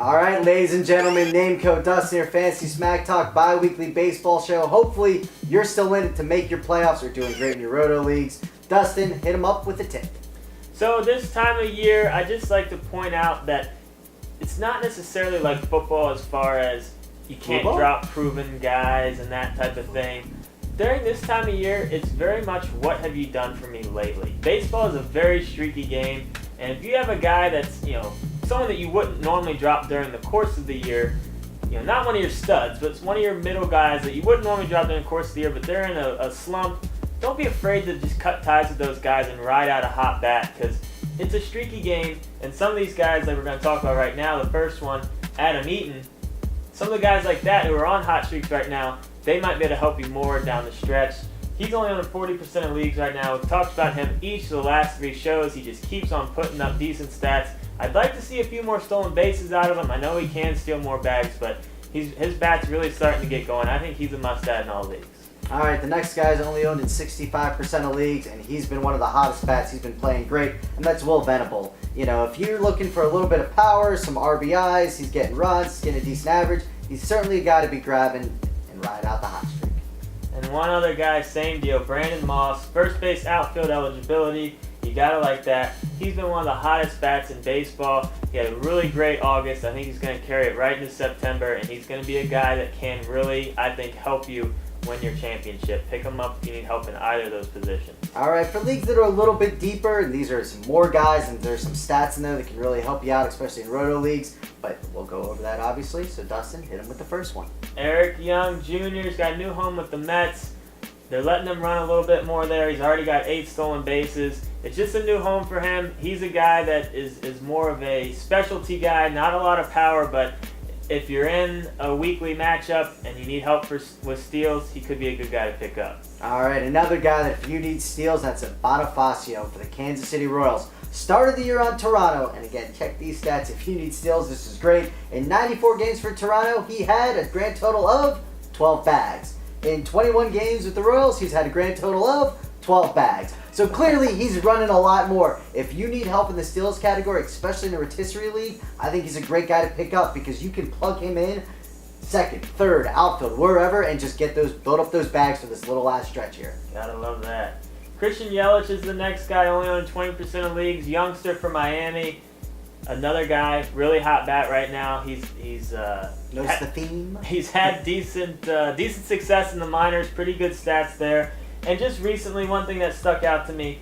All right, ladies and gentlemen, name code Dustin, your Fantasy Smack Talk bi-weekly baseball show. Hopefully, you're still in it to make your playoffs or doing great in your roto leagues. Dustin, hit him up with a tip. So this time of year, I just like to point out that it's not necessarily like football as far as you can't drop proven guys and that type of thing. During this time of year, it's very much what have you done for me lately. Baseball is a very streaky game, and if you have a guy that's, someone that you wouldn't normally drop during the course of the year, not one of your studs, but it's one of your middle guys that you wouldn't normally drop during the course of the year, but they're in a slump, don't be afraid to just cut ties with those guys and ride out a hot bat, because it's a streaky game, and some of these guys that we're going to talk about right now, the first one, Adam Eaton, some of the guys like that who are on hot streaks right now, they might be able to help you more down the stretch. He's only on 40% of leagues right now. We've talked about him each of the last 3 shows. He just keeps on putting up decent stats. I'd like to see a few more stolen bases out of him. I know he can steal more bags, but his bat's really starting to get going. I think he's a must-add in all leagues. All right, the next guy's only owned in 65% of leagues, and he's been one of the hottest bats. He's been playing great, and that's Will Venable. If you're looking for a little bit of power, some RBIs, he's getting runs, he's getting a decent average, he's certainly a guy to be grabbing and ride out the hot streak. And one other guy, same deal, Brandon Moss, first base outfield eligibility. You gotta like that. He's been one of the hottest bats in baseball. He had a really great August. I think he's gonna carry it right into September, and he's gonna be a guy that can really, I think, help you win your championship. Pick him up if you need help in either of those positions. All right, for leagues that are a little bit deeper, and these are some more guys, and there's some stats in there that can really help you out, especially in roto leagues, but we'll go over that obviously. So Dustin, hit him with the first one. Eric Young Jr.'s got a new home with the Mets. They're letting him run a little bit more there. He's already got 8 stolen bases. It's just a new home for him. He's a guy that is more of a specialty guy, not a lot of power, but if you're in a weekly matchup and you need help with steals, he could be a good guy to pick up. All right, another guy that if you need steals, that's a Bonifacio for the Kansas City Royals. Started the year on Toronto, and again, check these stats. If you need steals, this is great. In 94 games for Toronto, he had a grand total of 12 bags. In 21 games with the Royals, he's had a grand total of 12 bags. So clearly, he's running a lot more. If you need help in the steals category, especially in a rotisserie league, I think he's a great guy to pick up because you can plug him in second, third, outfield, wherever, and just build up those bags for this little last stretch here. Gotta love that. Christian Yelich is the next guy, only on 20% of leagues. Youngster from Miami. Another guy, really hot bat right now. Notice the theme? He's had decent success in the minors, pretty good stats there. And just recently, one thing that stuck out to me,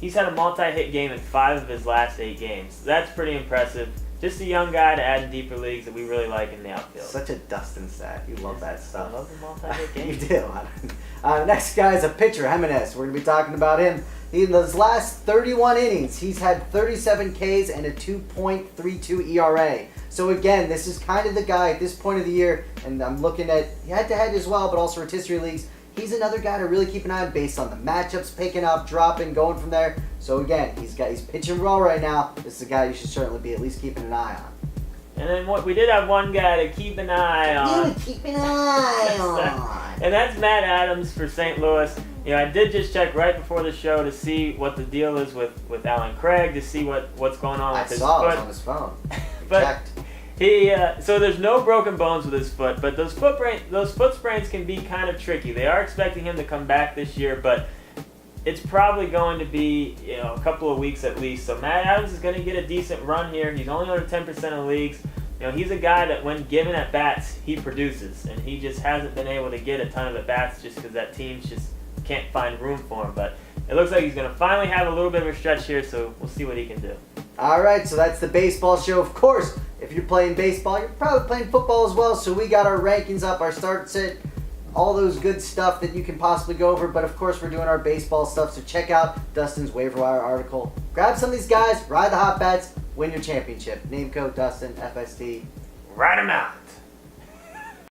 he's had a multi-hit game in 5 of his last 8 games. That's pretty impressive. Just a young guy to add in deeper leagues that we really like in the outfield. Such a Dustin stat. You love that stuff. I love the multi-hit games. You do. Next guy is a pitcher, Jimenez. We're going to be talking about him. In those last 31 innings, he's had 37 Ks and a 2.32 ERA. So again, this is kind of the guy at this point of the year, and I'm looking at head-to-head as well, but also rotisserie leagues. He's another guy to really keep an eye on based on the matchups, picking up, dropping, going from there. So again, he's pitching well right now. This is a guy you should certainly be at least keeping an eye on. And then we did have one guy to keep an eye on. Yeah, keep an eye on. And that's Matt Adams for St. Louis. I did just check right before the show to see what the deal is with Alan Craig, to see what's going on with his foot. I saw it on his phone. But so there's no broken bones with his foot, but those foot sprains can be kind of tricky. They are expecting him to come back this year, but it's probably going to be a couple of weeks at least. So Matt Adams is going to get a decent run here. He's only under 10% of leagues. He's a guy that when given at bats, he produces, and he just hasn't been able to get a ton of at bats just because that team just can't find room for him. But it looks like he's going to finally have a little bit of a stretch here, so we'll see what he can do. All right, so that's the baseball show. Of course, if you're playing baseball, you're probably playing football as well. So we got our rankings up, our start sit, all those good stuff that you can possibly go over. But of course, we're doing our baseball stuff. So check out Dustin's waiver wire article. Grab some of these guys, ride the hot bats, win your championship. Name code Dustin, FST. Ride him out.